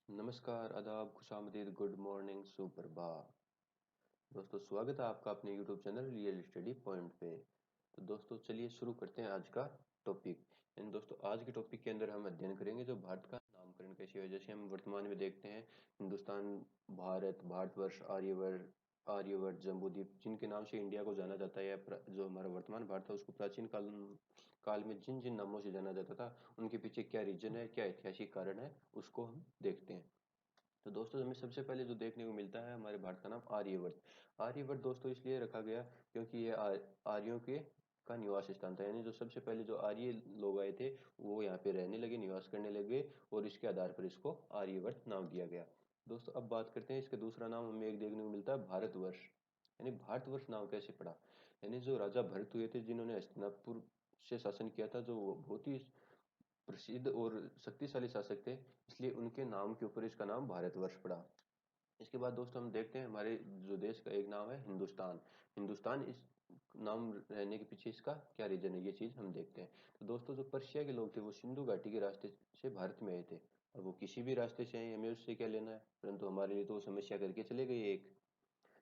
नमस्कार, आदाब, खुशामदीद, good morning, सुप्रभात। दोस्तों स्वागत है आपका अपने YouTube channel real study point पे। तो दोस्तों चलिए शुरू करते हैं आज का टॉपिक। एंड दोस्तों आज के टॉपिक के अंदर हम अध्ययन करेंगे जो भारत का नामकरण कैसे हुआ। जैसे हम वर्तमान में देखते हैं हिंदुस्तान, भारत, भारतवर्ष, आर्यवर्त, आर्यवर्त, जम्बूद्वीप, जिनके नाम से इंडिया को जाना जाता है, या जो हमारा वर्तमान भारत है उसको प्राचीन काल काल में जिन जिन नामों से जाना जाता था उनके पीछे क्या रीजन है, क्या ऐतिहासिक कारण है, उसको हम देखते हैं। तो दोस्तों हमें सबसे पहले जो देखने को मिलता है हमारे भारत का नाम आर्यवर्त। आर्यवर्त दोस्तों इसलिए रखा गया क्योंकि ये आर्यों के का निवास स्थान था, यानी जो सबसे पहले जो आर्य लोग आए थे वो यहाँ पे रहने लगे, निवास करने लगे, और इसके आधार पर इसको आर्यवर्त नाम दिया गया। दोस्तों अब बात करते हैं इसका दूसरा नाम हमें एक देखने को मिलता है भारतवर्ष। यानी भारतवर्ष नाम कैसे पड़ा? यानी जो राजा भरत हुए थे जिन्होंने हस्तिनापुर से शासन किया था, जो बहुत ही प्रसिद्ध और शक्तिशाली शासक थे, इसलिए उनके नाम के ऊपर इसका नाम भारतवर्ष पड़ा। इसके बाद दोस्तों हम देखते हैं हमारे जो देश का एक नाम है हिंदुस्तान। हिंदुस्तान इस नाम रहने के पीछे इसका क्या रीजन है, ये चीज हम देखते हैं। तो दोस्तों जो पर्शिया के लोग थे वो सिंधु घाटी के रास्ते से भारत में आए थे। और वो किसी भी रास्ते से आए, हमें उससे क्या लेना है, परंतु हमारे लिए तो वो समस्या करके चले गए एक।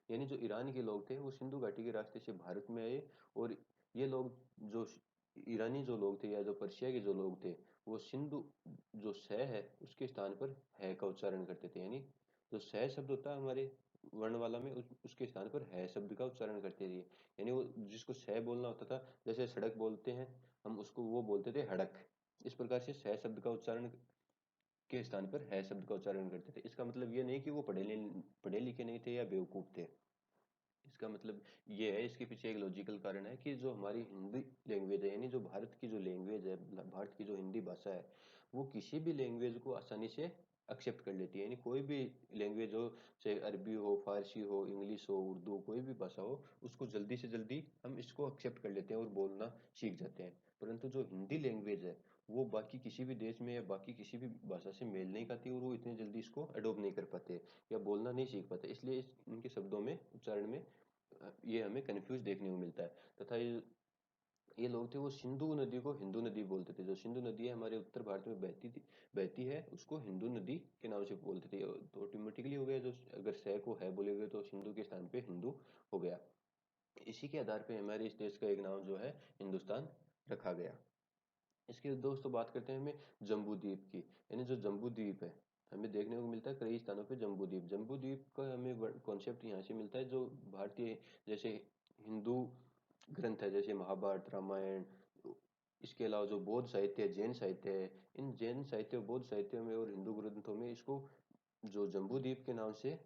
यानी जो ईरान के लोग थे वो सिंधु घाटी के रास्ते से भारत में आए, और ये लोग जो ईरानी जो लोग थे या जो पर्शिया के जो लोग थे वो सिंधु जो स है उसके स्थान पर है का उच्चारण करते थे। यानी जो स शब्द होता है हमारे वर्णमाला में उसके स्थान पर है शब्द का उच्चारण करते थे। यानी वो जिसको स बोलना होता था, जैसे सड़क बोलते हैं हम उसको, वो बोलते थे हड़क। इस प्रकार से स शब्द का उच्चारण के स्थान पर है शब्द का उच्चारण करते थे। इसका मतलब ये नहीं कि वो पढ़े लिखे नहीं थे या बेवकूफ थे। इसका मतलब ये है, इसके पीछे एक लॉजिकल कारण है कि जो हमारी हिंदी लैंग्वेज है, यानी जो भारत की जो लैंग्वेज है, भारत की जो हिंदी भाषा है, वो किसी भी लैंग्वेज को आसानी से एक्सेप्ट कर लेती है। यानी कोई भी लैंग्वेज हो, चाहे अरबी हो, फारसी हो, इंग्लिश हो, उर्दू, कोई भी भाषा हो, उसको जल्दी से जल्दी हम इसको एक्सेप्ट कर लेते हैं और बोलना सीख जाते हैं। परंतु जो हिंदी लैंग्वेज है वो बाकी किसी भी देश में या बाकी किसी भी भाषा से मेल नहीं खाती, और वो इतनी जल्दी इसको अडोप्ट नहीं कर पाते या बोलना नहीं सीख पाते। इसलिए इनके शब्दों में, उच्चारण में ये हमें कंफ्यूज देखने को मिलता है। तथा ये लोग थे वो सिंधु नदी को हिंदू नदी बोलते थे। जो सिंधु नदी है हमारे उत्तर भारत में बहती है, उसको हिंदू नदी के नाम से बोलते थे। तो ऑटोमेटिकली हो गया, जो अगर सह को है बोलेगे तो सिंधु के स्थान पे हिंदू हो गया। इसी के आधार पे हमारे इस देश का एक नाम जो है हिंदुस्तान रखा गया। इसके दोस्तों बात करते हैं हमें जम्बू द्वीप की। यानी जो जम्बू द्वीप है हमें देखने को मिलता है कई स्थानों पे जम्बू द्वीप। जम्बू द्वीप का हमें कॉन्सेप्ट यहाँ से मिलता है, जो भारतीय जैसे हिंदू ग्रंथ है जैसे महाभारत, रामायण, इसके अलावा जो बौद्ध साहित्य है, जैन साहित्य है, इन जैन साहित्य, बौद्ध साहित्य में और हिंदू ग्रंथों में इसको जो जम्बू द्वीप के नाम से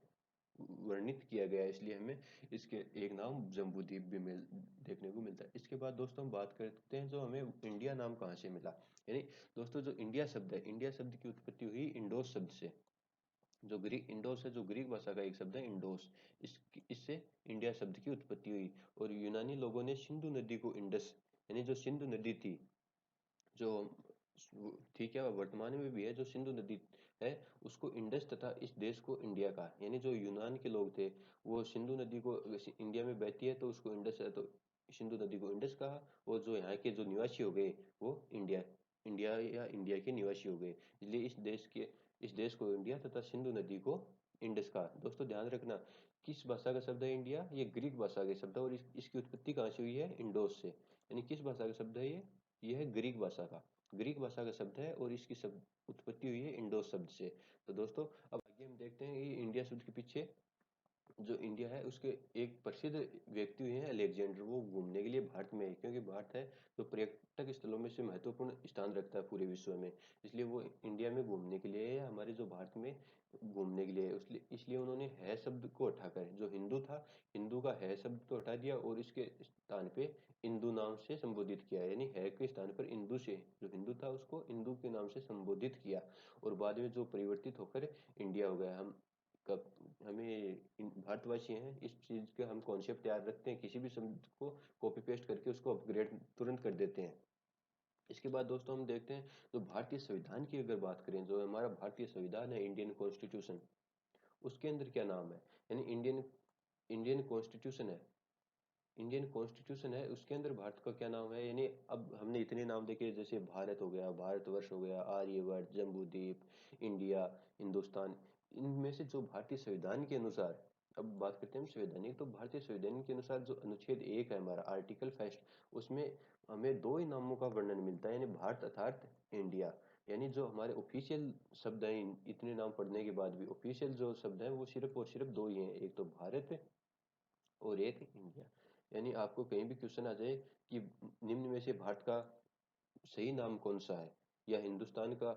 वर्णित किया गया है, इसलिए हमें इसके एक नाम जम्बूद्वीप भी देखने को मिलता है। इसके बाद दोस्तों हम बात करते हैं जो हमें इंडिया नाम कहाँ से मिला। यानी दोस्तों जो इंडिया शब्द है, इंडिया शब्द की उत्पत्ति हुई इंडोस शब्द से। जो ग्रीक इंडोस है, जो ग्रीक भाषा का एक शब्द है इंडोस, इससे इंडिया शब्द की उत्पत्ति हुई। और यूनानी लोगों ने सिंधु नदी को इंडस, यानी जो सिंधु नदी थी, जो ठीक है वर्तमान में भी है, जो सिंधु नदी है उसको इंडस, तथा इस देश को इंडिया का, यानी जो यूनान के लोग थे वो सिंधु नदी को, इंडिया में बहती है तो उसको इंडस है, तो सिंधु नदी को इंडस कहा। और जो यहाँ के जो निवासी हो गए वो इंडिया इंडिया या इंडिया के निवासी हो गए, इसलिए इस देश को इंडिया तथा सिंधु नदी को इंडस कहा। दोस्तों ध्यान रखना, किस भाषा का शब्द है इंडिया, ये ग्रीक भाषा का शब्द है, और इसकी उत्पत्ति कहाँ से हुई है, इंडोस से। यानी किस भाषा का शब्द है ये है ग्रीक भाषा का, ग्रीक भाषा का शब्द है, और इसकी शब्द उत्पत्ति हुई है इंडोस शब्द से। तो दोस्तों अब आगे हम देखते हैं कि इंडिया शब्द के पीछे जो इंडिया है उसके एक प्रसिद्ध व्यक्ति हुए हैं अलेक्जेंडर। वो घूमने के लिए भारत में है, क्योंकि भारत है तो पर्यटक स्थलों में से महत्वपूर्ण स्थान रखता है पूरे विश्व में, इसलिए वो इंडिया में घूमने के लिए है, हमारे जो भारत में घूमने के लिए है। इसलिए उन्होंने है शब्द को हटाकर, जो हिंदू था, हिंदू का है शब्द को हटा दिया और इसके स्थान पे इंदू नाम से संबोधित किया। यानी है के स्थान पर इंदू से, जो हिंदू था उसको इंदू के नाम से संबोधित किया, और बाद में जो परिवर्तित होकर इंडिया हो गया। हम कब हमें भारतवासी हैं, इस चीज का हम कॉन्सेप्ट याद रखते हैं, किसी भी शब्द को कॉपी पेस्ट करके उसको अपग्रेड तुरंत कर देते हैं। इसके बाद दोस्तों हम देखते हैं जो भारतीय संविधान की अगर बात करें, जो हमारा भारतीय संविधान है, इंडियन कॉन्स्टिट्यूशन, उसके अंदर क्या नाम है, यानी इंडियन इंडियन कॉन्स्टिट्यूशन है, इंडियन कॉन्स्टिट्यूशन है उसके अंदर भारत का क्या नाम है, यानी अब हमने इतने नाम देखे, जैसे भारत हो गया, भारतवर्ष हो गया, आर्यवर्त, जम्बूद्वीप, इंडिया, हिंदुस्तान। इनमें से जो भारतीय संविधान के अनुसार, अब बात करते हैं हम संवैधानिक, तो भारतीय संविधान के अनुसार जो अनुच्छेद 1 है हमारा आर्टिकल फर्स्ट, उसमें हमें दो ही नामों का वर्णन मिलता है, यानी भारत अर्थात इंडिया। यानी जो हमारे ऑफिशियल शब्द हैं, इतने नाम पढ़ने के बाद भी ऑफिशियल जो शब्द हैं वो सिर्फ और सिर्फ दो ही हैं, एक तो भारत और एक इंडिया। यानी आपको कहीं भी क्वेश्चन आ जाए कि निम्न में से भारत का सही नाम कौन सा है, या हिंदुस्तान का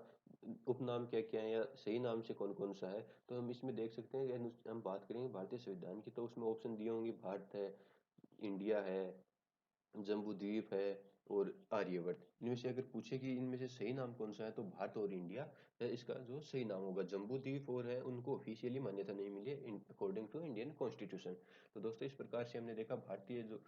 उपनाम क्या क्या है, या सही नाम से कौन कौन सा है, तो हम इसमें देख सकते हैं कि हम बात करेंगे भारतीय संविधान की, तो उसमें ऑप्शन दिए होंगे, भारत है, इंडिया है, जम्बूद्वीप है और आर्यवर्त। इनमें से अगर पूछे कि इनमें से सही नाम कौन सा है, तो भारत और इंडिया है इसका जो सही नाम होगा। जम्बूद्वीप और है उनको ऑफिशियली मान्यता नहीं मिली है अकॉर्डिंग टू इंडियन कॉन्स्टिट्यूशन। तो दोस्तों इस प्रकार से हमने देखा भारतीय जो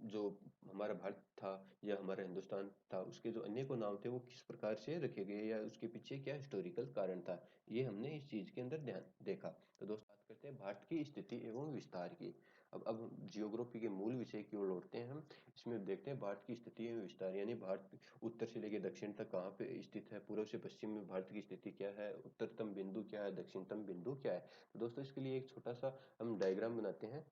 जो हमारा भारत था या हमारा हिंदुस्तान था, उसके जो अन्य को नाम थे वो किस प्रकार से रखे गए, या उसके पीछे क्या हिस्टोरिकल कारण था, ये हमने इस चीज के अंदर ध्यान देखा। तो दोस्तों बात करते हैं भारत की स्थिति एवं विस्तार की। अब जियोग्राफी के मूल विषय की ओर लौटते हैं हम। इसमें देखते हैं भारत की स्थिति एवं विस्तार, यानी भारत उत्तर से लेकर दक्षिण तक कहाँ पे स्थित है, पूर्व से पश्चिम में भारत की स्थिति क्या है, उत्तरतम बिंदु क्या है, दक्षिणतम बिंदु क्या है। तो दोस्तों इसके लिए एक छोटा सा हम डायग्राम बनाते हैं।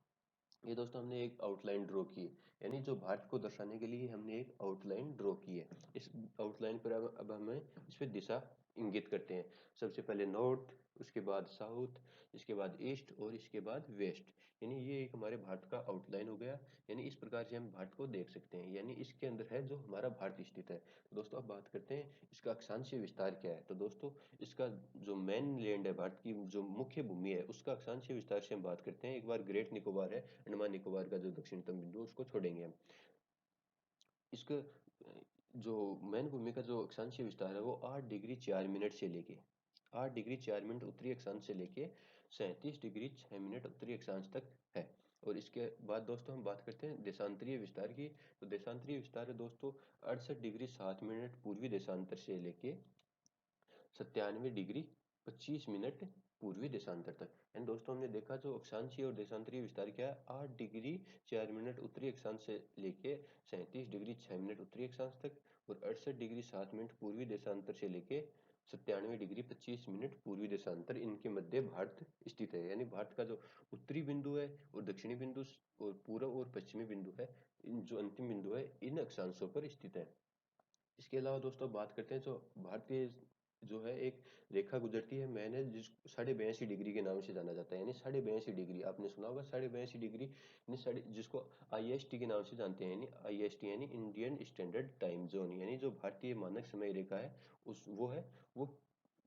ये दोस्तों हमने एक आउटलाइन ड्रॉ की है, यानी जो भारत को दर्शाने के लिए हमने एक आउटलाइन ड्रॉ की है। इस आउटलाइन पर अब हमें इस पर दिशा इंगित करते हैं। सबसे पहले नॉर्थ, उसके बाद साउथ, इसके बाद ईस्ट और इसके बाद वेस्ट। यानी ये एक हमारे भारत का आउटलाइन हो गया। यानी इस प्रकार से हम भारत को देख सकते हैं, यानी इसके अंदर है जो हमारा भारत स्थित है। तो दोस्तों अब बात करते हैं इसका अक्षांशीय विस्तार क्या है। तो दोस्तों इसका जो मेन लैंड है, भारत की जो मुख्य भूमि है, उसका अक्षांशीय विस्तार से हम बात करते हैं। एक बार ग्रेट निकोबार है, अंडमान निकोबार का जो दक्षिणतम बिंदु है, उसको छोड़ेंगे हम। इसका जो मैन भूमि का जो अक्षांशीय विस्तार है वो 8 डिग्री 4 मिनट से लेके 8 डिग्री 4 मिनट उत्तरी अक्षांश से लेके 37 डिग्री 6 मिनट उत्तरी अक्षांश तक है। और इसके बाद दोस्तों हम बात करते हैं देशांतरीय विस्तार की। तो देशांतरीय विस्तार है दोस्तों 68 डिग्री 7 मिनट पूर्वी देशांतर से लेके 97 डिग्री 25 मिनट पूर्वी देशांतर तक। एंड दोस्तों हमने देखा जो अक्षांशीय और देशांतरीय विस्तार क्या है, 8 डिग्री 4 मिनट उत्तरी अक्षांश से लेके 37 डिग्री 6 मिनट उत्तरी अक्षांश तक, और 68 डिग्री 7 मिनट पूर्वी देशांतर से लेके 97 डिग्री 25 मिनट पूर्वी देशांतर, इनके मध्य भारत स्थित है। यानी भारत का जो उत्तरी बिंदु है और दक्षिणी बिंदु और पूर्व और पश्चिमी बिंदु है, इन जो अंतिम बिंदु है, इन अक्षांशों पर स्थित है। इसके अलावा दोस्तों बात करते हैं जो भारतीय जो है एक रेखा गुजरती है, मैंने जिस 82.5 डिग्री के नाम से जाना जाता है। यानी 82.5 डिग्री आपने सुना होगा, 82.5 डिग्री, यानी जिसको आईएसटी के नाम से जानते हैं। यानी आईएसटी यानी इंडियन स्टैंडर्ड टाइम जोन, यानी जो भारतीय मानक समय रेखा है उस वो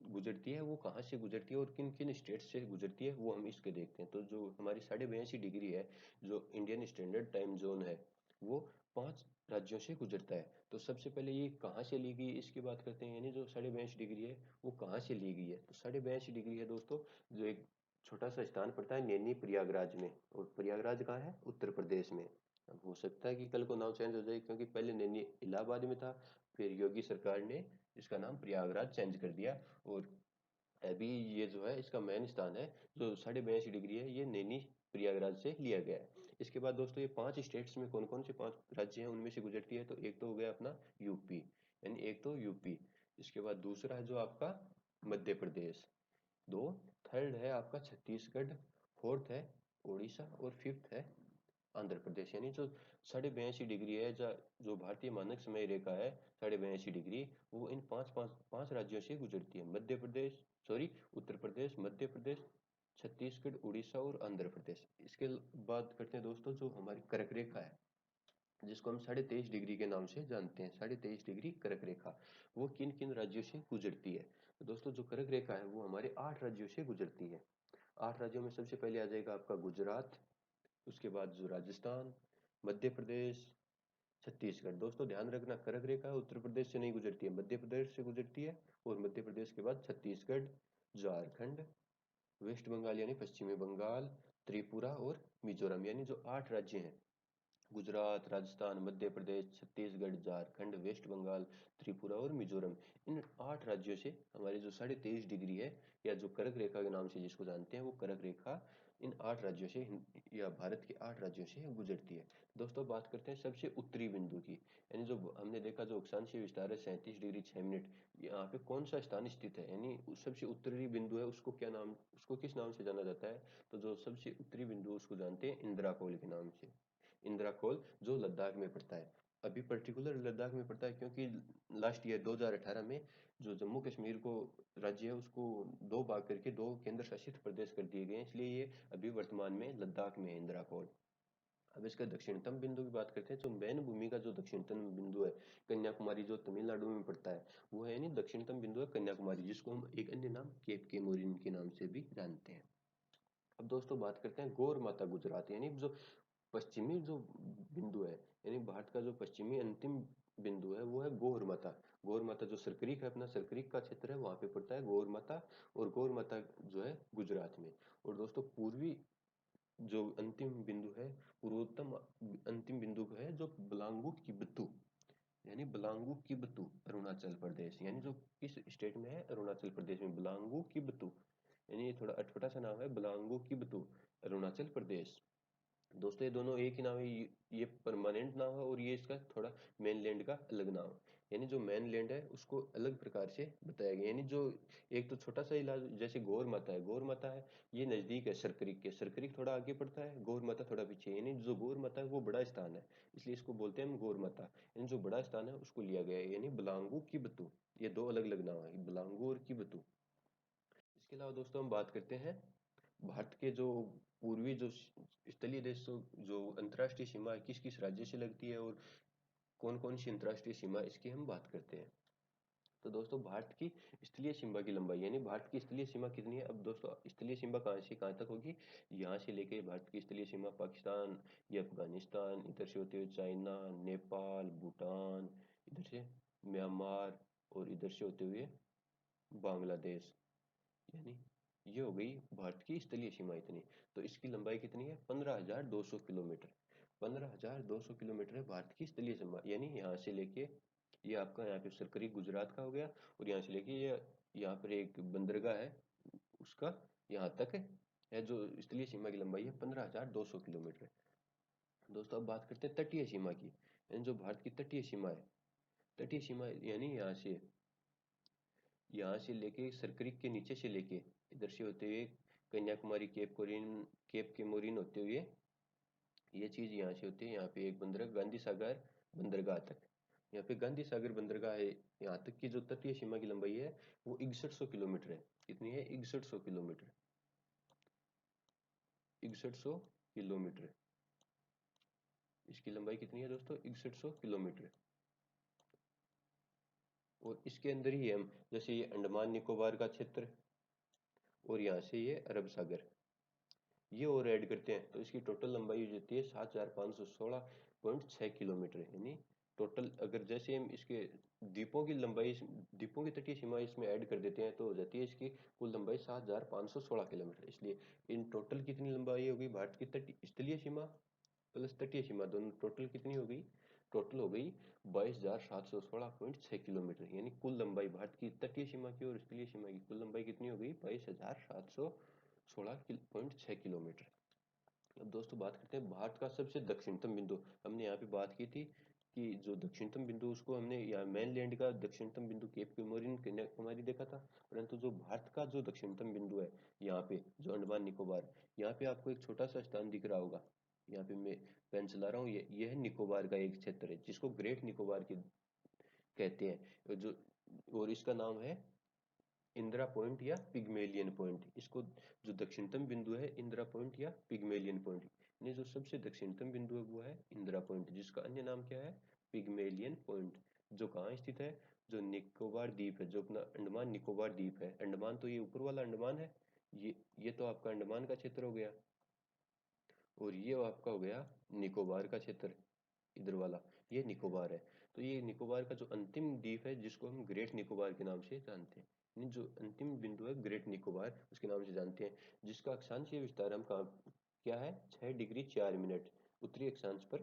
गुजरती है। वो कहाँ से गुजरती है और किन किन स्टेट से गुजरती है, वो हम इसके देखते हैं। तो जो हमारी 82.5 डिग्री है, जो इंडियन स्टैंडर्ड टाइम जोन है, वो 5 राज्यों से गुजरता है। तो सबसे पहले ये कहाँ से ली गई इसकी बात करते हैं, यानी जो 82.5 डिग्री है वो कहाँ से ली गई है। तो 82.5 डिग्री है दोस्तों, जो एक छोटा सा स्थान पड़ता है नैनी प्रयागराज में, और प्रयागराज कहाँ है, उत्तर प्रदेश में। अब हो सकता है कि कल को नाम चेंज हो जाए, क्योंकि पहले नैनी इलाहाबाद में था, फिर योगी सरकार ने इसका नाम प्रयागराज चेंज कर दिया, और अभी ये जो है इसका मेन स्थान है, जो 82.5 डिग्री है, ये नैनी प्रयागराज से लिया गया है। इसके बाद दोस्तों ये 5 स्टेट्स में कौन कौन से 5 राज्य हैं उनमें से गुजरती है। तो एक तो हो गया अपना यूपी, यानी एक तो यूपी। इसके बाद दूसरा है जो आपका मध्य प्रदेश, दो, थर्ड है आपका छत्तीसगढ़, फोर्थ है उड़ीसा, और फिफ्थ है आंध्र प्रदेश। यानी जो 82.5 डिग्री है, जो भारतीय मानक समय रेखा है 82.5 डिग्री, वो इन पांच राज्यों से गुजरती है। मध्य प्रदेश, सॉरी, उत्तर प्रदेश, मध्य प्रदेश, छत्तीसगढ़, उड़ीसा और आंध्र प्रदेश। इसके बाद करते हैं दोस्तों जो हमारी कर्क रेखा है, जिसको हम 23.5 डिग्री के नाम से जानते हैं। 23.5 डिग्री कर्क रेखा, वो किन किन राज्यों से गुजरती है। तो दोस्तों जो कर्क रेखा है वो हमारे 8 राज्यों से गुजरती है। 8 राज्यों में सबसे पहले आ जाएगा आपका गुजरात, उसके बाद जो राजस्थान, मध्य प्रदेश, छत्तीसगढ़। दोस्तों ध्यान रखना कर्क रेखा उत्तर प्रदेश से नहीं गुजरती है, मध्य प्रदेश से गुजरती है, और मध्य प्रदेश के बाद छत्तीसगढ़, झारखंड, वेस्ट बंगाल यानी पश्चिमी बंगाल, त्रिपुरा और मिजोरम। यानी जो 8 राज्य हैं, गुजरात, राजस्थान, मध्य प्रदेश, छत्तीसगढ़, झारखंड, वेस्ट बंगाल, त्रिपुरा और मिजोरम, इन 8 राज्यों से हमारी जो 23.5 डिग्री है, या जो कर्क रेखा के नाम से जिसको जानते हैं, वो कर्क रेखा इन 8 राज्यों से या भारत के 8 राज्यों से गुजरती है। दोस्तों बात करते हैं सबसे उत्तरी बिंदु की, यानी जो हमने देखा जो अक्षांशीय विस्तार है 37 डिग्री 6 मिनट, यहाँ पे कौन सा स्थान स्थित है, यानी सबसे उत्तरी बिंदु है उसको क्या नाम, उसको किस नाम से जाना जाता है, तो जो सबसे उत्तरी बिंदु उसको जानते हैं इंद्राकोल के नाम से। इंद्राकोल जो लद्दाख में पड़ता है, अभी पर्टिकुलर लद्दाख में पड़ता है क्योंकि लास्ट ईयर 2018 में जो जम्मू कश्मीर को राज्य है उसको दो भाग करके दो केंद्र शासित प्रदेश कर दिए गए हैं, इसलिए ये अभी वर्तमान में लद्दाख में है इंद्राकोल। अब इसका दक्षिणतम बिंदु की बात करते हैं तो मैन भूमि का जो दक्षिणतम बिंदु है कन्याकुमारी जो तमिलनाडु में पड़ता है वो है, नहीं दक्षिणतम बिंदु है कन्याकुमारी, जिसको हम एक अन्य नाम केप के मोरिन के नाम से भी जानते हैं। अब दोस्तों बात करते हैं गौर माता गुजरात, यानी जो पश्चिमी जो बिंदु है, यानी भारत का जो पश्चिमी अंतिम बिंदु है वो है गौर माता। गौर माता जो सरक्रीक है, अपना सरक्रीक का क्षेत्र है वहां पे पड़ता है गौर माता, और गौर माता जो है गुजरात में। और दोस्तों पूर्वी जो अंतिम बिंदु है, पूर्वोत्तम अंतिम बिंदु है जो बलांगू किबतू, यानी बलांगू किबतू अरुणाचल प्रदेश, यानी जो किस स्टेट में है, अरुणाचल प्रदेश में बलांगू किबतू, यानी ये थोड़ा अटपटा सा नाम है बलांगू किबतू, अरुणाचल प्रदेश। दोस्तों ये दोनों एक ही नाम है, ये परमानेंट नाम है और ये इसका थोड़ा मेनलैंड का अलग नाम है, यानी जो मेनलैंड है उसको अलग प्रकार से बताया गया, यानी जो एक तो छोटा सा इलाज जैसे गौर माता है, गौर माता है ये नजदीक है सरक्रीक के, सरक्रीक थोड़ा आगे पड़ता है, गौर माता थोड़ा पीछे, यानी जो गौर माता है वो बड़ा स्थान है, इसलिए इसको बोलते हैं हम गौर माता, यानी जो बड़ा स्थान है उसको लिया गया है, यानी बलांगू की बतू, ये दो अलग अलग नाम है बलांगू और की बतू। इसके अलावा दोस्तों हम बात करते हैं भारत के जो पूर्वी जो स्थलीय देशों जो अंतर्राष्ट्रीय सीमा है किस किस राज्य से लगती है और कौन कौन सी अंतर्राष्ट्रीय सीमा इसकी हम बात करते हैं। तो दोस्तों भारत की स्थलीय सीमा की लंबाई, यानी भारत की स्थलीय सीमा कितनी है, अब दोस्तों स्थलीय सीमा कहाँ से कहाँ तक होगी, यहाँ से लेके भारत की स्थलीय सीमा पाकिस्तान, ये अफगानिस्तान, इधर से होते हुए चाइना, नेपाल, भूटान, इधर से म्यांमार, और इधर से होते हुए बांग्लादेश, यानी ये हो गई भारत की स्थलीय सीमा इतनी। तो इसकी लंबाई कितनी है, 15,200 किलोमीटर, 15,200 किलोमीटर है भारत की स्थलीय सीमा, यानी यहाँ से लेके ये आपका यहाँ पे सरकरी गुजरात का हो गया, और यहाँ से लेके ये यहाँ पर एक बंदरगाह है उसका यहाँ तक है जो स्थलीय सीमा की लंबाई है 15,200 किलोमीटर। दोस्तों अब बात करते हैं तटीय सीमा की, यानी जो भारत की तटीय सीमा है, तटीय सीमा यानी यहाँ से लेके सरक्रिक के नीचे से लेके इधर से होते हुए कन्याकुमारी केप के मोरिन होते हुए ये चीज यहाँ से होती है, यहाँ पे एक बंदरगाह गांधी सागर बंदरगाह तक, यहाँ पे गांधी सागर बंदरगाह है, यहाँ तक की जो तटीय सीमा की लंबाई है वो 6100 किलोमीटर है, कितनी है 6100 किलोमीटर, 6100 किलोमीटर, इसकी लंबाई कितनी है दोस्तों 6100 किलोमीटर। और इसके अंदर ही हम जैसे ये अंडमान निकोबार का क्षेत्र और यहाँ से ये अरब सागर, ये और ऐड करते हैं तो इसकी टोटल लंबाई हो जाती है 7,516.6 किलोमीटर, यानी टोटल अगर जैसे हम इसके द्वीपों की लंबाई द्वीपों की तटीय सीमा इसमें ऐड कर देते हैं तो हो जाती है इसकी कुल लंबाई 7,516 किलोमीटर, इसलिए इन टोटल कितनी लंबाई होगी भारत की तटीय स्थलीय सीमा प्लस तटीय सीमा दोनों टोटल कितनी हो गई, टोटल हो गई 22,716.6 किलोमीटर, यानी कुल लंबाई भारत की तटीय सीमा की और स्थलीय सीमा की कुल लंबाई कितनी हो गई 22,716.6 किलोमीटर। अब दोस्तों बात करते हैं भारत का सबसे दक्षिणतम बिंदु, हमने यहाँ पे बात की थी कि जो दक्षिणतम बिंदु उसको हमने यहाँ मेनलैंड का दक्षिणतम बिंदु केप कमोरिन कन्याकुमारी देखा था, परंतु जो भारत का जो दक्षिणतम बिंदु है यहाँ पे जो अंडमान निकोबार, यहाँ पे आपको एक छोटा सा स्थान दिख रहा होगा, यहाँ पे मैं पेन चला रहा हूँ, ये है निकोबार का एक क्षेत्र है जिसको ग्रेट निकोबार के कहते हैं, जो और इसका नाम है इंदिरा पॉइंट या पिग्मेलियन पॉइंट, इसको जो दक्षिणतम बिंदु है इंदिरा पॉइंट या पिग्मेलियन पॉइंट, यानी जो सबसे दक्षिणतम बिंदु है वो है इंदिरा पॉइंट, जिसका अन्य नाम क्या है पिग्मेलियन पॉइंट, जो कहाँ स्थित है, जो निकोबार द्वीप है, जो अपना अंडमान निकोबार द्वीप है, अंडमान तो ये ऊपर वाला अंडमान है, ये तो आपका अंडमान का क्षेत्र हो गया, और ये आपका हो गया निकोबार का क्षेत्र, इधर वाला ये निकोबार है। तो ये निकोबार का जो अंतिम द्वीप है जिसको हम ग्रेट निकोबार के नाम से जानते हैं, यानी जो अंतिम बिंदु है ग्रेट निकोबार उसके नाम से जानते हैं, जिसका अक्षांशीय विस्तार हम कहाँ क्या है 6 डिग्री 4 मिनट उत्तरी अक्षांश पर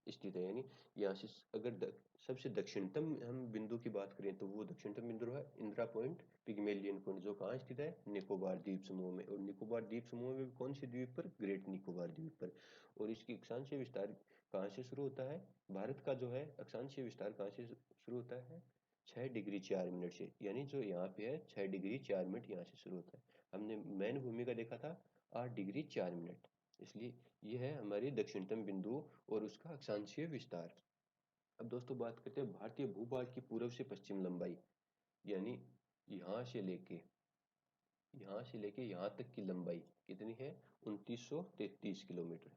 स्थित है। यानी यहाँ से अगर सबसे दक्षिणतम हम बिंदु की बात करें तो वो दक्षिणतम बिंदु है इंदिरा पॉइंट, पिग्मेलियन पॉइंट, जो कहाँ स्थित है, निकोबार द्वीप समूह में। और निकोबार द्वीप समूह में कौन सी द्वीप पर, ग्रेट निकोबार द्वीप पर। और इसकी अक्षांशीय विस्तार कहाँ से शुरू होता है, भारत का जो है अक्षांशीय विस्तार कहाँ से शुरू होता है, 6 डिग्री 4 मिनट से। यानी जो यहाँ पे है 6 डिग्री 4 मिनट यहाँ से शुरू होता है। हमने मैन भूमि का देखा था 8 डिग्री 4 मिनट, इसलिए ये है हमारी दक्षिणतम बिंदु और उसका अक्षांशीय विस्तार। अब दोस्तों बात करते हैं भारतीय भूभाग की पूर्व से पश्चिम लंबाई, यानी यहाँ से लेके यहाँ तक की लंबाई कितनी है, 2933 किलोमीटर।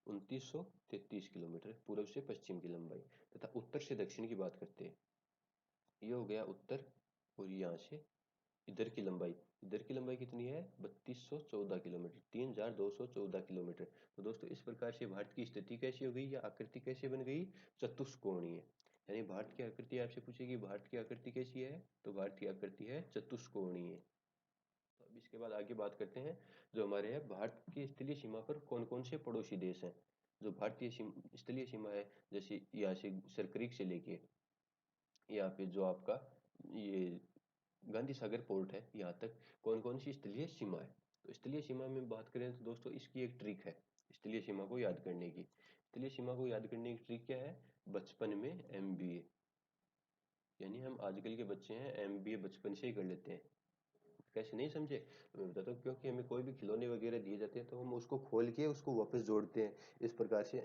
2933 किलोमीटर पूर्व से पश्चिम की लंबाई। तथा उत्तर से दक्षिण की बात करते हैं, ये हो गया उत्तर, और यहाँ से इधर की लंबाई कितनी है, 3214 किलोमीटर, 3214 किलोमीटर। तो दोस्तों इस प्रकार से भारत की स्थिति कैसी हो गई या आकृति कैसे बन गई, चतुष्कोणीय। यानी भारत की आकृति आपसे पूछेगी भारत की आकृति कैसी है, तो भारत की आकृति है चतुष्कोणीय। तो अब इसके बाद आगे बात करते हैं जो हमारे है भारत की स्थलीय सीमा पर कौन कौन से पड़ोसी देश हैं। जो भारतीय स्थलीय सीमा है, जैसे यहाँ से सरक्रीक से लेके यहाँ पे जो आपका ये गांधी सागर पोर्ट है, यहाँ तक कौन कौन सी स्थलीय सीमा है। तो स्थलीय सीमा में बात करें तो दोस्तों इसकी एक ट्रिक है स्थलीय सीमा को याद करने की। स्थलीय सीमा को याद करने की ट्रिक क्या है, बचपन में एमबीए, यानी हम आजकल के बच्चे हैं एमबीए बचपन से ही कर लेते हैं। कैसे नहीं समझे, तो मैं बताता हूँ, क्योंकि हमें कोई भी खिलौने वगैरह दिए जाते हैं तो हम उसको खोल के उसको वापस जोड़ते हैं, इस प्रकार से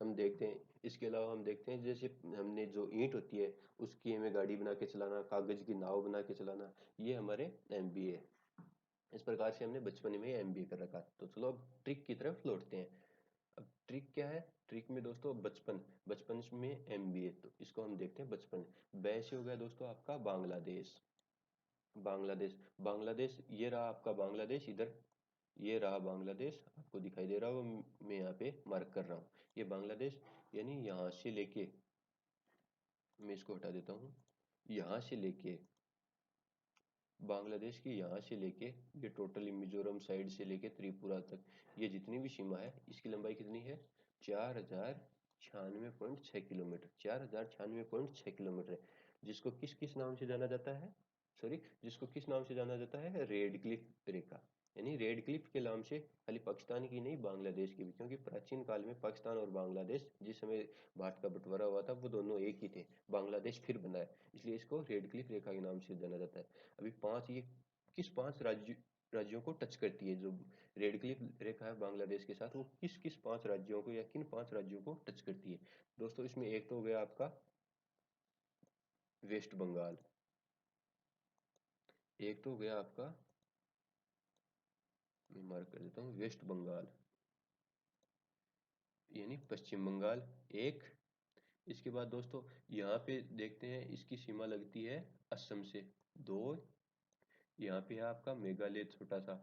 हम देखते हैं। इसके अलावा हम देखते हैं जैसे हमने जो ईंट होती है उसकी हमें गाड़ी बना के चलाना, कागज की नाव बना के चलाना, ये हमारे एमबीए है। इस प्रकार से हमने बचपन में एमबीए कर रखा। तो चलो अब ट्रिक की तरफ लौटते हैं। अब ट्रिक क्या है, ट्रिक में दोस्तों बचपन, बचपन में एमबीए, तो इसको हम देखते हैं बचपन। वैसे हो गया दोस्तों आपका बांग्लादेश, बांग्लादेश, बांग्लादेश ये रहा आपका बांग्लादेश, इधर ये रहा बांग्लादेश, आपको दिखाई दे रहा होगा, मैं यहाँ पे मार्क कर रहा हूँ ये बांग्लादेश। यानी यहाँ से लेके, मैं इसको हटा देता हूँ, यहाँ से लेके बांग्लादेश की, यहाँ से लेके ये टोटली मिजोरम साइड से लेके त्रिपुरा तक, ये जितनी भी सीमा है इसकी लंबाई कितनी है, 4096.6 किलोमीटर, 4096.6 किलोमीटर है। जिसको किस किस नाम से जाना जाता है, सॉरी, जिसको किस नाम से जाना जाता है, रेड क्लिफ रेखा। यानी रेड क्लिफ के नाम से खाली पाकिस्तान की नहीं बांग्लादेश की भी, क्योंकि प्राचीन काल में पाकिस्तान और बांग्लादेश जिस समय भारत का बंटवारा हुआ था वो दोनों एक ही थे, बांग्लादेश फिर बना है, इसलिए इसको रेड क्लिफ रेखा के नाम से जाना जाता है। अभी पांच, ये किस पांच राज्यों को टच करती है, जो रेड क्लिफ रेखा है बांग्लादेश के साथ, वो किस किस पांच राज्यों को या किन पांच राज्यों को टच करती है। दोस्तों इसमें एक तो हो गया आपका वेस्ट बंगाल, एक तो हो गया आपका, मैं मार्क कर देता हूँ, वेस्ट बंगाल यानी पश्चिम बंगाल एक। इसके बाद दोस्तों यहाँ पे देखते हैं इसकी सीमा लगती है असम से, दो। यहाँ पे है आपका मेघालय छोटा सा,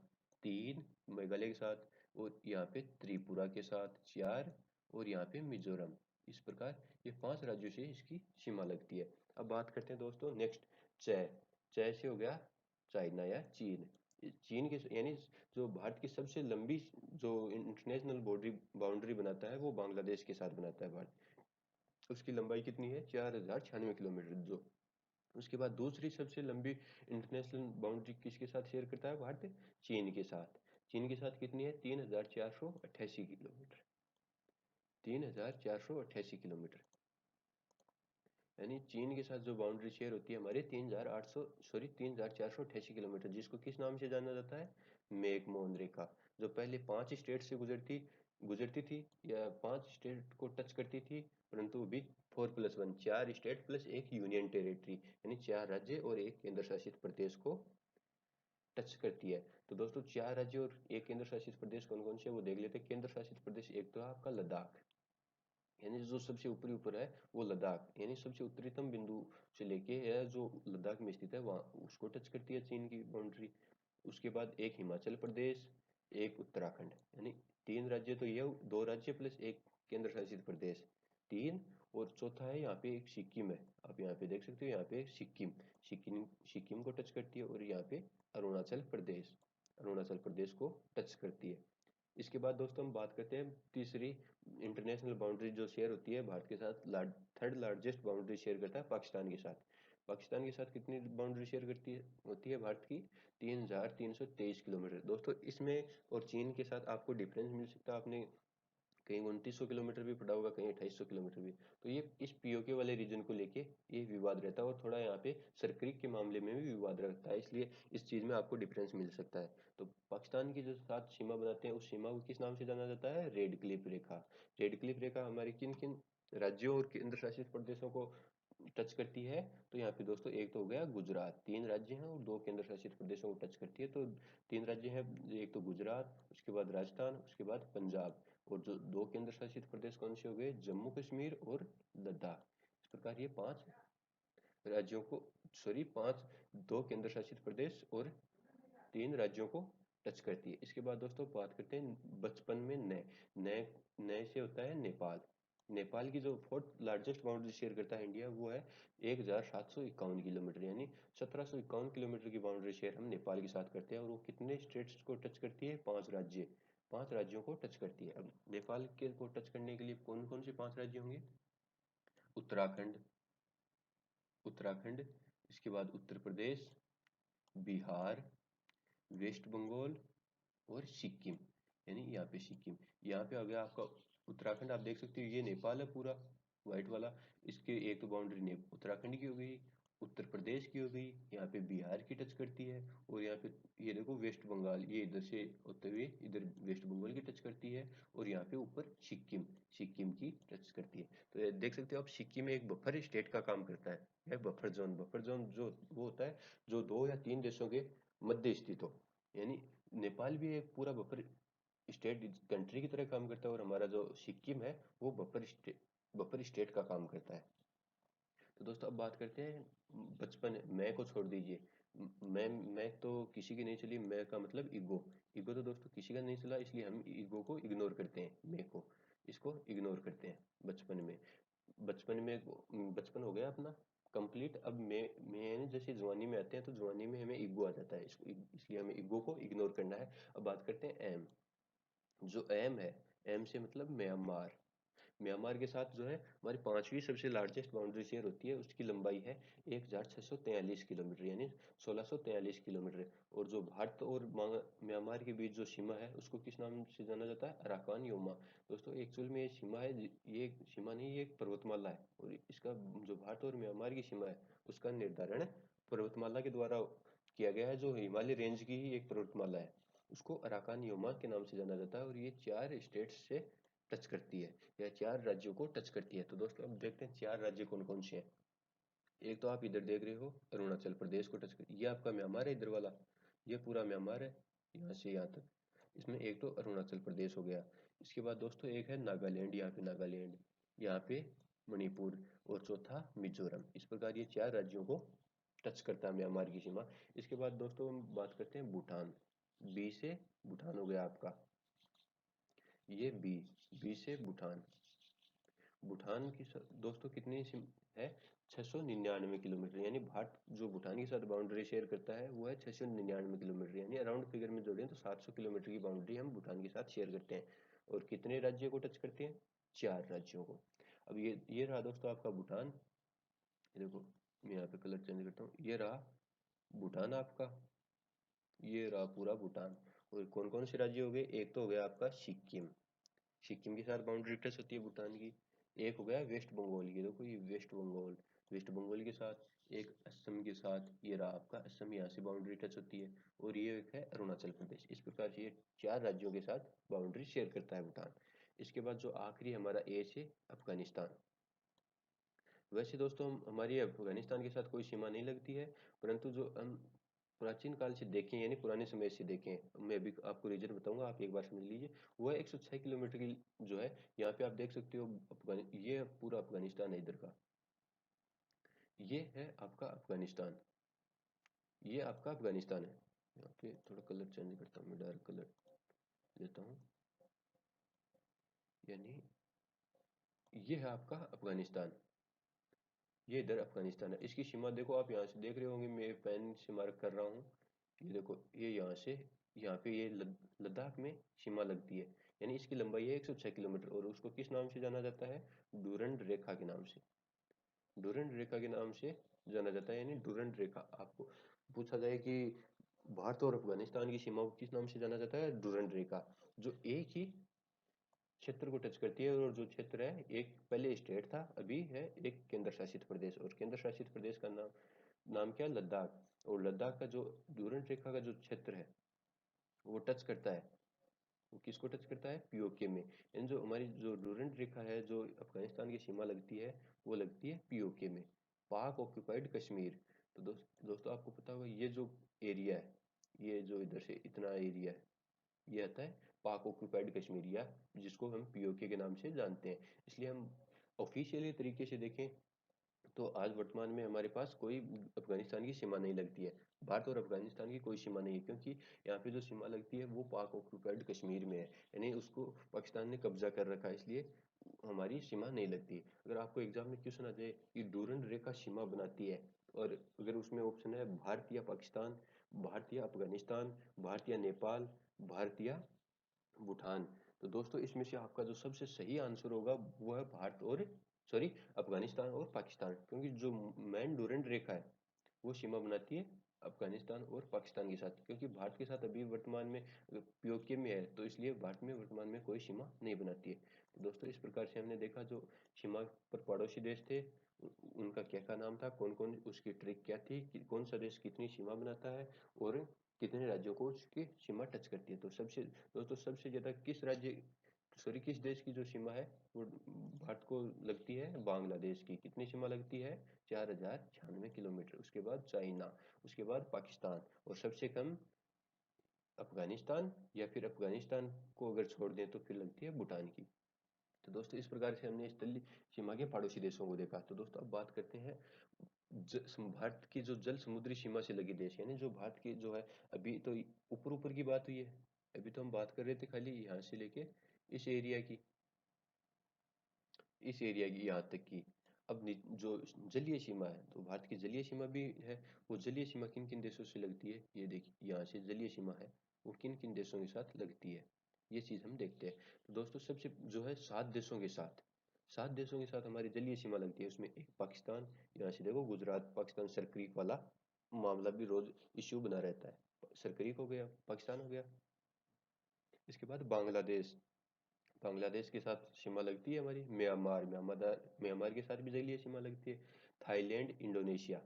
तीन मेघालय के साथ, और यहाँ पे त्रिपुरा के साथ, चार, और यहाँ पे मिजोरम। इस प्रकार ये पांच राज्यों से इसकी सीमा लगती है। अब बात करते हैं दोस्तों नेक्स्ट, चय, चय से हो गया चाइना या चीन। चीन के यानी जो भारत की सबसे लंबी जो इंटरनेशनल बाउंड्री बनाता है वो बांग्लादेश के साथ बनाता है भारत। उसकी लंबाई कितनी है, 4096 किलोमीटर। जो उसके बाद दूसरी सबसे लंबी इंटरनेशनल बाउंड्री किसके साथ शेयर करता है भारत, चीन के साथ। चीन के साथ कितनी है, 3488 किलोमीटर, 3488 किलोमीटर। यानी चीन के साथ जो बाउंड्री शेयर होती है हमारे 3488 किलोमीटर, जिसको किस नाम से जाना जाता है, मैकमोहन रेखा। जो पहले 5 स्टेट से गुजरती थी या 5 स्टेट को टच करती थी, परंतु अभी 4+1, 4 स्टेट प्लस एक यूनियन टेरिटरी, यानी 4 राज्य और एक केंद्र शासित प्रदेश को टच करती है। तो दोस्तों 4 राज्य और एक केंद्र शासित प्रदेश कौन कौन से, वो देख लेते हैं। केंद्र शासित प्रदेश एक तो है आपका लद्दाख, यानी जो सबसे ऊपरी ऊपर है वो लद्दाख, यानी सबसे उत्तरीतम बिंदु से लेके है जो लद्दाख में स्थित है वहाँ, उसको टच करती है चीन की बाउंड्री। उसके बाद एक हिमाचल प्रदेश, एक उत्तराखंड, यानी 3 राज्य तो ये, 2 राज्य प्लस एक केंद्र शासित प्रदेश, 3। और चौथा है यहाँ पे एक सिक्किम है, आप यहाँ पे देख सकते हो, यहाँ पे सिक्किम, सिक्किम को टच करती है। और यहाँ पे अरुणाचल प्रदेश, अरुणाचल प्रदेश को टच करती है। इसके बाद दोस्तों हम बात करते हैं तीसरी इंटरनेशनल बाउंड्री जो शेयर होती है भारत के साथ, थर्ड लार्जेस्ट बाउंड्री शेयर करता है पाकिस्तान के साथ। पाकिस्तान के साथ कितनी बाउंड्री शेयर करती है होती है भारत की? 3,323 किलोमीटर दोस्तों। इसमें और चीन के साथ आपको डिफरेंस मिल सकता है, आपने कहीं 2900 किलोमीटर भी पड़ा होगा, कहीं 2800 किलोमीटर भी। तो ये इस पीओके वाले रीजन को लेके ये विवाद रहता है, और थोड़ा यहाँ पे सरक्रिक के मामले में भी विवाद रहता है, इसलिए इस चीज में आपको डिफरेंस मिल सकता है। तो पाकिस्तान की जो साथ सीमा बनाते हैं उस सीमा को किस नाम से जाना जाता है? रेड क्लिफ रेखा। रेड क्लिफ रेखा हमारे किन किन राज्यों और केंद्र शासित प्रदेशों को टच करती है? तो यहाँ पे दोस्तों एक तो हो गया गुजरात, 3 राज्य हैं और 2 केंद्र शासित प्रदेशों को टच करती है। तो 3 राज्य हैं, एक तो गुजरात, उसके बाद राजस्थान, उसके बाद पंजाब। और जो 2 केंद्र शासित प्रदेश कौन से हो गए? जम्मू कश्मीर और लद्दाख। इस प्रकार ये 5 राज्यों को, सॉरी 2 केंद्र शासित प्रदेश और 3 राज्यों को टच करती है। इसके बाद दोस्तों बात करते हैं बचपन में नए नए नए से होता है नेपाल। नेपाल की जो फोर्थ लार्जेस्ट बाउंड्री शेयर करता है इंडिया, वो है 1,751 किलोमीटर, यानी 1,751 किलोमीटर की बाउंड्री शेयर हम नेपाल के साथ करते हैं। और वो कितने स्टेट्स को टच करती है? 5 राज्य, 5 राज्यों को टच करती है। अब नेपाल के को टच करने के लिए कौन कौन से 5 राज्य होंगे? उत्तराखंड, उत्तराखंड, इसके बाद उत्तर प्रदेश, बिहार, वेस्ट बंगाल और सिक्किम, यानी यहाँ पे सिक्किम। यहाँ पे आ गया आपका उत्तराखंड। आप देख सकते हो ये नेपाल है पूरा, व्हाइट वाला। इसके एक तो बाउंड्री ने उत्तराखंड की हो गई, उत्तर प्रदेश की हो गई, यहाँ पे बिहार की टच करती है, और यहाँ पे ये देखो वेस्ट बंगाल, ये इधर से होते हुए इधर वेस्ट बंगाल की टच करती है, और यहाँ पे ऊपर सिक्किम, सिक्किम की टच करती है। तो ये देख सकते हो आप, सिक्किम एक बफर स्टेट का काम करता है। यह बफर जोन, बफर जोन जो वो होता है जो 2 या 3 देशों के मध्य स्थित हो, यानी नेपाल भी एक पूरा बफर स्टेट कंट्री की तरह काम करता है, और हमारा जो सिक्किम है वो बफर स्टेट का काम करता है। तो दोस्तों अब बात करते हैं बचपन, मैं को छोड़ दीजिए। मैं तो किसी की नहीं चली, मैं का मतलब ईगो। ईगो तो दोस्तों किसी का नहीं चला, इसलिए हम ईगो को इग्नोर करते हैं, मैं को, इसको इग्नोर करते हैं बचपन में। बचपन में बचपन हो गया अपना कंप्लीट। अब मैं जैसे जवानी में आते हैं तो जवानी में हमें ईगो आ जाता है, इसको इसलिए हमें ईगो को इग्नोर करना है। अब बात करते हैं एम। जो एम है, एम से मतलब म्यांमार। म्यांमार के साथ जो है हमारी 5वीं सबसे लार्जेस्ट बाउंड्री शेयर होती है, उसकी लंबाई है 1,643 किलोमीटर, यानी 1,643 किलोमीटर। और जो भारत और म्यांमार के बीच जो सीमा है उसको किस नाम से जाना जाता है? Arakan Yoma. दोस्तों एक्चुअल में ये सीमा है, ये एक सीमा नहीं, ये एक पर्वतमाला है, और इसका जो भारत और म्यांमार की सीमा है उसका निर्धारण पर्वतमाला के द्वारा किया गया है, जो हिमालय रेंज की ही एक पर्वतमाला है। उसको अराकान योमा के नाम से जाना जाता है, और ये 4 स्टेट्स से टच करती है, या 4 राज्यों को टच करती है। तो दोस्तों अब देखते हैं 4 राज्य कौन कौन से हैं। एक तो आप इधर देख रहे हो अरुणाचल प्रदेश को टच कर, ये आपका म्यांमार है इधर वाला, ये पूरा म्यांमार है यहाँ से यहाँ तक। इसमें एक तो अरुणाचल प्रदेश हो गया। इसके बाद दोस्तों एक है नागालैंड, यहाँ पे नागालैंड, यहाँ पे मणिपुर, और चौथा मिजोरम। इस प्रकार ये 4 राज्यों को टच करता है म्यांमार की सीमा। इसके बाद दोस्तों हम बात करते हैं भूटान। बी से भूटान हो गया आपका, ये बी से भूटान। भूटान की दोस्तों कितनी है? 699 किलोमीटर, यानी भारत जो भूटान के साथ बाउंड्री शेयर करता है वो है 699 किलोमीटर, यानी अराउंड फिगर में जोड़ें तो 700 किलोमीटर की बाउंड्री हम भूटान के साथ शेयर करते हैं। और कितने राज्यों को टच करते हैं? 4 राज्यों को। अब ये रहा दोस्तों आपका भूटान। ये देखो मैं यहाँ पे कलर चेंज करता हूँ, ये रहा भूटान आपका, ये रहा पूरा भूटान। और कौन कौन से राज्य हो गए? एक तो हो गया आपका सिक्किम, सिक्किम के साथ बाउंड्री टच होती है भूटान की। एक हो गया वेस्ट बंगाल, ये देखो ये वेस्ट बंगाल, वेस्ट बंगाल के साथ। एक असम के साथ, ये रहा आपका असम, यहाँ से बाउंड्री टच होती है। और ये एक है अरुणाचल प्रदेश। इस प्रकार से ये 4 राज्यों के साथ बाउंड्री शेयर करता है भूटान। इसके बाद जो आखिरी हमारा ए से अफगानिस्तान। वैसे दोस्तों हमारी अफगानिस्तान के साथ कोई सीमा नहीं लगती है, परंतु जो हम प्राचीन काल से देखें, यानी पुराने समय से देखें, मैं अभी आपको रीजन बताऊंगा, आप एक बार समझ लीजिए। वो है 106 किलोमीटर की जो है, यहाँ पे आप देख सकते हो ये पूरा अफगानिस्तान है इधर का, ये है आपका अफगानिस्तान, ये आपका अफगानिस्तान है। यहाँ पे थोड़ा कलर चेंज करता हूँ, मैं डार्क कलर लेता हूँ, यानी ये है आपका अफगानिस्तान, ये इधर अफगानिस्तान है। इसकी सीमा देखो, आप यहाँ से देख रहे होंगे, मैं पेन से मार्क कर रहा हूँ, ये देखो, ये यहाँ से यहाँ पे ये लद्दाख में सीमा लगती है, यानी इसकी लंबाई है 106 किलोमीटर, और उसको किस नाम से जाना जाता है? डूरंड रेखा के नाम से। डूरंड रेखा के नाम से जाना जाता है, यानी डूरंड रेखा। आपको पूछा जाए कि भारत और अफगानिस्तान की सीमा को किस नाम से जाना जाता है? डूरंड रेखा, जो एक ही क्षेत्र को टच करती है, और जो क्षेत्र है, एक पहले स्टेट था, अभी है एक केंद्र शासित प्रदेश, और केंद्र शासित प्रदेश का नाम नाम क्या है? लद्दाख। और लद्दाख का जो डूरंड रेखा का जो क्षेत्र है, वो टच करता है, वो किसको टच करता है? पीओके में। इन जो हमारी जो डूरंड रेखा है, जो अफगानिस्तान की सीमा लगती है, वो लगती है पीओके में, पाक ऑक्यूपाइड कश्मीर। तो दोस्तों आपको पता होगा, ये जो एरिया है, ये जो इधर से इतना एरिया है, ये आता है पाक ऑक्यूपाइड कश्मीर, या जिसको हम पीओके के नाम से जानते हैं। इसलिए हम ऑफिशियली तरीके से देखें तो आज वर्तमान में हमारे पास कोई अफगानिस्तान की सीमा नहीं लगती है। भारत और अफगानिस्तान की कोई सीमा नहीं है, क्योंकि यहाँ पे जो सीमा लगती है वो पाक ऑक्यूपाइड कश्मीर में है, यानी उसको पाकिस्तान ने कब्जा कर रखा है, इसलिए हमारी सीमा नहीं लगती। अगर आपको एग्जाम में क्वेश्चन आ जाए कि डूरंड रेखा सीमा बनाती है, और अगर उसमें ऑप्शन है भारत या पाकिस्तान, भारत या अफगानिस्तान, भारत या नेपाल, भारत या भूटान, तो दोस्तों इसमें से आपका जो सबसे सही आंसर होगा वो है भारत और, सॉरी, अफगानिस्तान और पाकिस्तान, क्योंकि जो मैन डूरंड रेखा है वो सीमा बनाती है अफगानिस्तान और पाकिस्तान के साथ, क्योंकि भारत के साथ अभी वर्तमान में पीओके में है, तो इसलिए भारत में वर्तमान में कोई सीमा नहीं बनाती है। तो दोस्तों इस प्रकार से हमने देखा, जो सीमा पर पड़ोसी देश थे, उनका क्या क्या नाम था, कौन कौन, उसकी ट्रिक क्या थी, कि कौन सा देश कितनी सीमा बनाता है, और कितने राज्यों को उसकी सीमा टच करती है। तो सबसे दोस्तों सबसे ज्यादा किस राज्य, सॉरी, किस देश की जो सीमा है वो भारत को लगती है? बांग्लादेश की। कितनी सीमा लगती है? 4096 किलोमीटर। उसके बाद चाइना, उसके बाद पाकिस्तान, और सबसे कम अफगानिस्तान, या फिर अफगानिस्तान को अगर छोड़ दें तो फिर लगती है भूटान की। तो दोस्तों इस प्रकार से हमने स्थलीय सीमा के पड़ोसी देशों को देखा। तो दोस्तों अब बात करते हैं भारत की जो जल समुद्री सीमा से लगे देश, यानी जो भारत की जो है, अभी तो ऊपर ऊपर की बात हुई है, अभी तो हम बात कर रहे थे खाली यहाँ से लेके इस एरिया की, इस एरिया की यहाँ तक की। अब जो जलीय सीमा है, तो भारत की जलीय सीमा भी है। वो जलीय सीमा किन किन देशों से लगती है, ये देखिए, यहाँ से जलीय सीमा है, वो किन किन देशों के साथ लगती है, ये चीज़ हम देखते हैं। तो दोस्तों सबसे जो है 7 देशों के साथ, 7 देशों के साथ हमारी जलीय सीमा लगती है। उसमें एक पाकिस्तान, यहाँ से देखो गुजरात, पाकिस्तान सरक्रीक वाला मामला भी रोज इश्यू बना रहता है। सरक्रीक हो गया, पाकिस्तान हो गया। इसके बाद बांग्लादेश, बांग्लादेश के साथ सीमा लगती है हमारी। म्यांमार, म्यांमार के साथ भी जलीय सीमा लगती है। Thailand, Indonesia.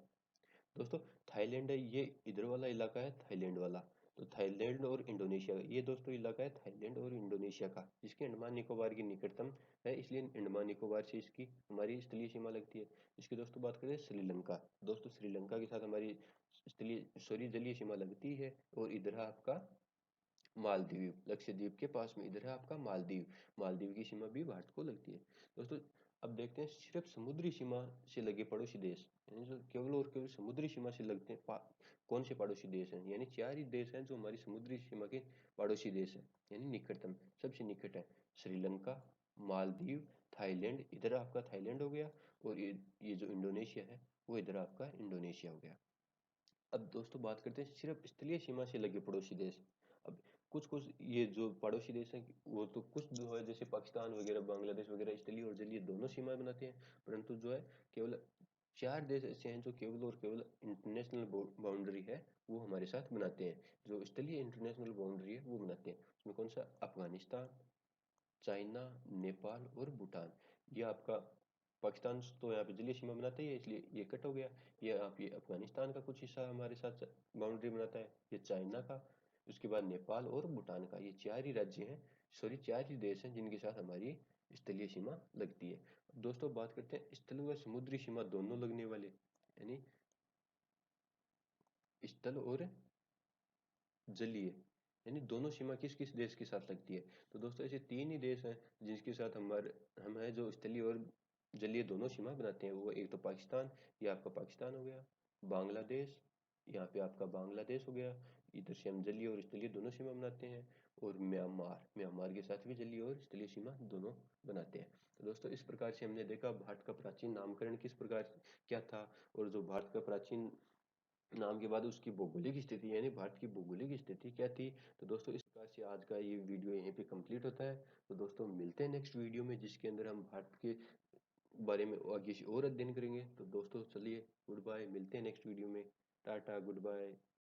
दोस्तों थाईलैंड है, ये इधर वाला इलाका है थाईलैंड वाला। तो थाईलैंड और इंडोनेशिया, ये दोस्तों इलाका है थाईलैंड और इंडोनेशिया का, जिसके अंडमान निकोबार की निकटतम है, इसलिए अंडमान निकोबार से इसकी हमारी स्थलीय सीमा लगती है। इसकी दोस्तों बात करें श्रीलंका, दोस्तों श्रीलंका के साथ हमारी स्थलीय, सॉरी, जलीय सीमा लगती है। और इधर है आपका मालदीव, लक्षद्वीप के पास में इधर है आपका मालदीव, मालदीव की सीमा भी भारत को लगती है। दोस्तों अब देखते हैं सिर्फ समुद्री सीमा से लगे पड़ोसी देश, यानी जो केवल और केवल समुद्री सीमा से लगते हैं, कौन से पड़ोसी देश हैं? यानी 4 ही देश हैं जो हमारी समुद्री सीमा के पड़ोसी देश हैं, यानी निकटतम, सबसे निकट है। श्रीलंका, मालदीव, थाईलैंड, इधर आपका थाईलैंड हो गया, और ये जो इंडोनेशिया है, वो इधर आपका इंडोनेशिया हो गया। अब दोस्तों बात करते हैं सिर्फ स्थलीय सीमा से लगे पड़ोसी देश। अब कुछ कुछ ये जो पड़ोसी देश हैं, वो तो कुछ जो है जैसे पाकिस्तान वगैरह, बांग्लादेश वगैरह स्थलीय और जलीय दोनों सीमाएं बनाते हैं, परंतु जो है केवल 4 देश ऐसे हैं जो केवल और केवल इंटरनेशनल बाउंड्री है वो हमारे साथ बनाते हैं, जो स्थलीय इंटरनेशनल बाउंड्री है वो बनाते हैं। उसमें कौन सा? अफगानिस्तान, चाइना, नेपाल और भूटान। ये आपका पाकिस्तान तो यहाँ पे जलीय सीमा बनाता ही है, इसलिए ये कट हो गया। ये अफगानिस्तान का कुछ हिस्सा हमारे साथ बाउंड्री बनाता है, ये चाइना का, उसके बाद नेपाल और भूटान का। ये 4 ही राज्य हैं, सॉरी 4 ही देश हैं जिनके साथ हमारी स्थलीय सीमा लगती है। दोस्तों बात करते हैं स्थल व समुद्री सीमा दोनों लगने वाले, यानी स्थल और जलीय, यानी दोनों सीमा किस किस देश के साथ लगती है। तो दोस्तों ऐसे 3 ही देश हैं जिसके साथ हमारे हम हैं जो स्थलीय और जलीय दोनों सीमा बनाते हैं। वो एक तो पाकिस्तान, ये आपका पाकिस्तान हो गया, बांग्लादेश, यहाँ पे आपका बांग्लादेश हो गया, इधर से हम जलीय और स्थलीय दोनों सीमा बनाते हैं। और म्यांमार, म्यांमार के साथ भी जलीय और स्थलीय सीमा दोनों बनाते हैं। तो दोस्तों इस प्रकार से हमने देखा भारत का प्राचीन नामकरण किस प्रकार क्या था, और जो भारत का प्राचीन नाम के बाद उसकी भौगोलिक स्थिति यानी भारत की भौगोलिक स्थिति क्या थी। तो दोस्तों इस प्रकार से आज का ये वीडियो यहीं पे कंप्लीट होता है। तो दोस्तों मिलते हैं नेक्स्ट वीडियो में, जिसके अंदर हम भारत के बारे में आगे और अध्ययन करेंगे। तो दोस्तों चलिए गुड बाय, मिलते हैं नेक्स्ट वीडियो में। Tata good bye.